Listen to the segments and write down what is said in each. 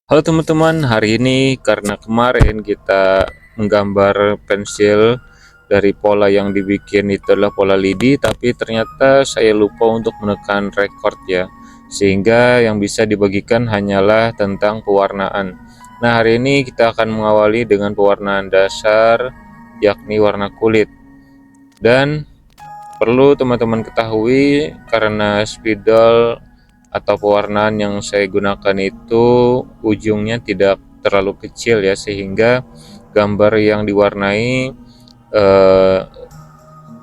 Halo teman-teman, hari ini karena kemarin kita menggambar pensil dari pola yang dibikin itu adalah pola lidi, tapi ternyata saya lupa untuk menekan record ya, sehingga yang bisa dibagikan hanyalah tentang pewarnaan. Nah, hari ini kita akan mengawali dengan pewarnaan dasar, yakni warna kulit. Dan perlu teman-teman ketahui karena spidol atau pewarnaan yang saya gunakan itu ujungnya tidak terlalu kecil ya, sehingga gambar yang diwarnai eh,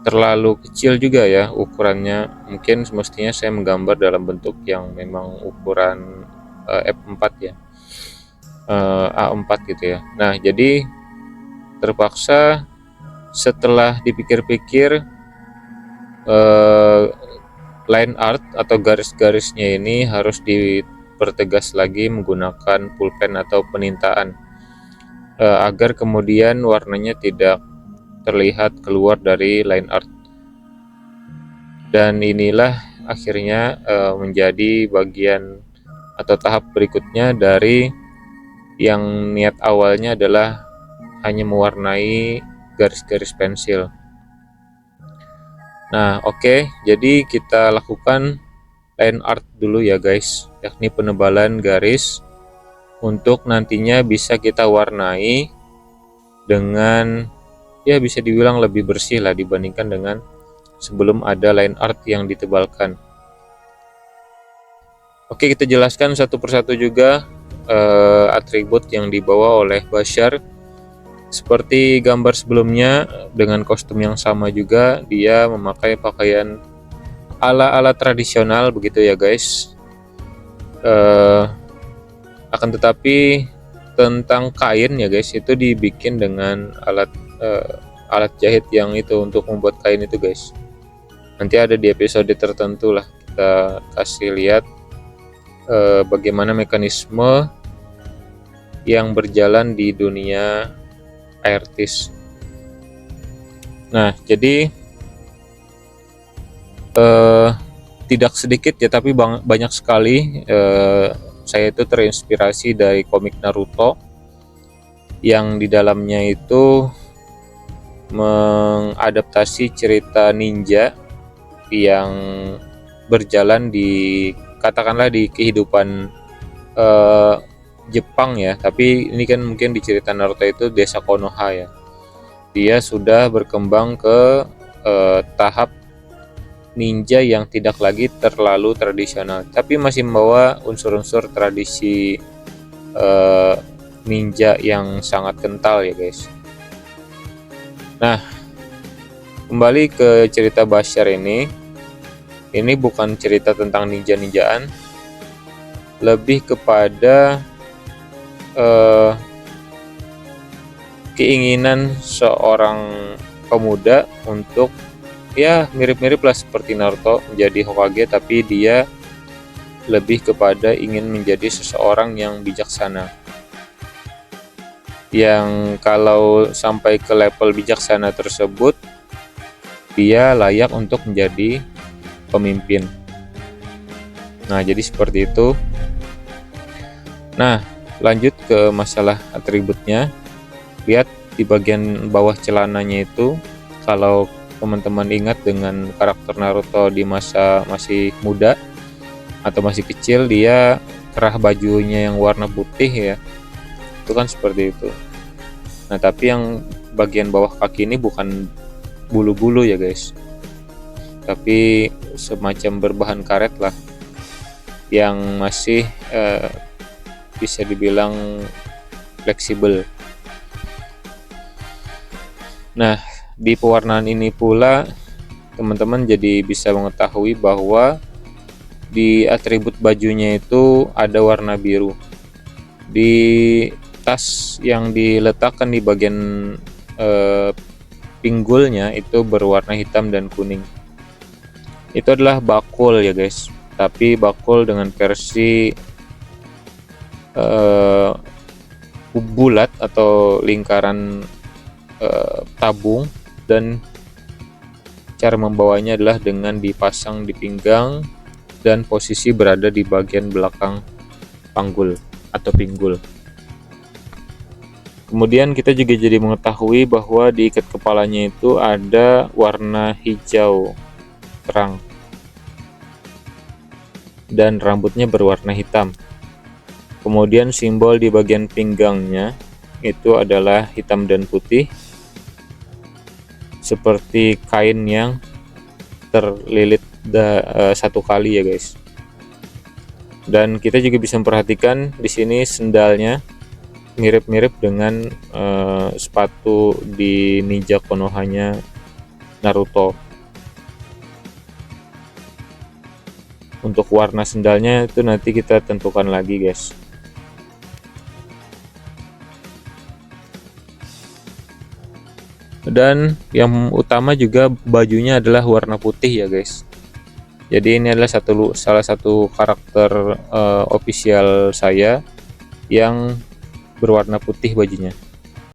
terlalu kecil juga ya ukurannya. Mungkin semestinya saya menggambar dalam bentuk yang memang ukuran F4 ya, A4 gitu ya. Nah, jadi terpaksa setelah dipikir-pikir, eh, line art atau garis-garisnya ini harus dipertegas lagi menggunakan pulpen atau penintaan, agar kemudian warnanya tidak terlihat keluar dari line art. Dan inilah akhirnya menjadi bagian atau tahap berikutnya dari yang niat awalnya adalah hanya mewarnai garis-garis pensil. Nah, oke, jadi kita lakukan line art dulu ya guys, yakni penebalan garis untuk nantinya bisa kita warnai dengan, ya bisa dibilang lebih bersih lah dibandingkan dengan sebelum ada line art yang ditebalkan. Oke, kita jelaskan satu persatu juga atribut yang dibawa oleh Bashar. Seperti gambar sebelumnya, dengan kostum yang sama juga, dia memakai pakaian ala-ala tradisional begitu ya guys. Akan tetapi tentang kain ya guys, itu dibikin dengan alat jahit yang itu untuk membuat kain itu guys. Nanti ada di episode tertentu lah kita kasih lihat bagaimana mekanisme yang berjalan di dunia artis. Nah, jadi tidak sedikit ya, tapi banyak sekali saya itu terinspirasi dari komik Naruto yang di dalamnya itu mengadaptasi cerita ninja yang berjalan di, katakanlah di kehidupan Jepang ya, tapi ini kan mungkin di cerita Naruto itu desa Konoha ya. Dia sudah berkembang ke tahap ninja yang tidak lagi terlalu tradisional, tapi masih membawa unsur-unsur tradisi ninja yang sangat kental ya guys. Nah, kembali ke cerita Bashar ini bukan cerita tentang ninja-ninjaan, lebih kepada keinginan seorang pemuda untuk, ya mirip-mirip lah seperti Naruto menjadi Hokage, tapi dia lebih kepada ingin menjadi seseorang yang bijaksana, yang kalau sampai ke level bijaksana tersebut dia layak untuk menjadi pemimpin. Nah, jadi seperti itu. Nah, lanjut ke masalah atributnya. Lihat di bagian bawah celananya itu, kalau teman-teman ingat dengan karakter Naruto di masa masih muda atau masih kecil, dia kerah bajunya yang warna putih ya, itu kan seperti itu. Nah, tapi yang bagian bawah kaki ini bukan bulu-bulu ya guys, tapi semacam berbahan karet lah, yang masih bisa dibilang fleksibel. Nah, di pewarnaan ini pula teman-teman jadi bisa mengetahui bahwa di atribut bajunya itu ada warna biru. Di tas yang diletakkan di bagian pinggulnya itu berwarna hitam dan kuning. Itu adalah bakul ya guys, tapi bakul dengan versi bulat atau lingkaran tabung, dan cara membawanya adalah dengan dipasang di pinggang dan posisi berada di bagian belakang panggul. atau pinggul. Kemudian kita juga jadi mengetahui bahwa di ikat kepalanya itu ada warna hijau terang dan rambutnya berwarna hitam. Kemudian simbol di bagian pinggangnya itu adalah hitam dan putih, seperti kain yang terlilit satu kali ya guys. Dan kita juga bisa memperhatikan di sini sendalnya mirip-mirip dengan sepatu di Ninja Konohanya Naruto. Untuk warna sendalnya itu nanti kita tentukan lagi guys. Dan yang utama juga bajunya adalah warna putih ya guys. Jadi ini adalah salah satu karakter official saya yang berwarna putih bajunya.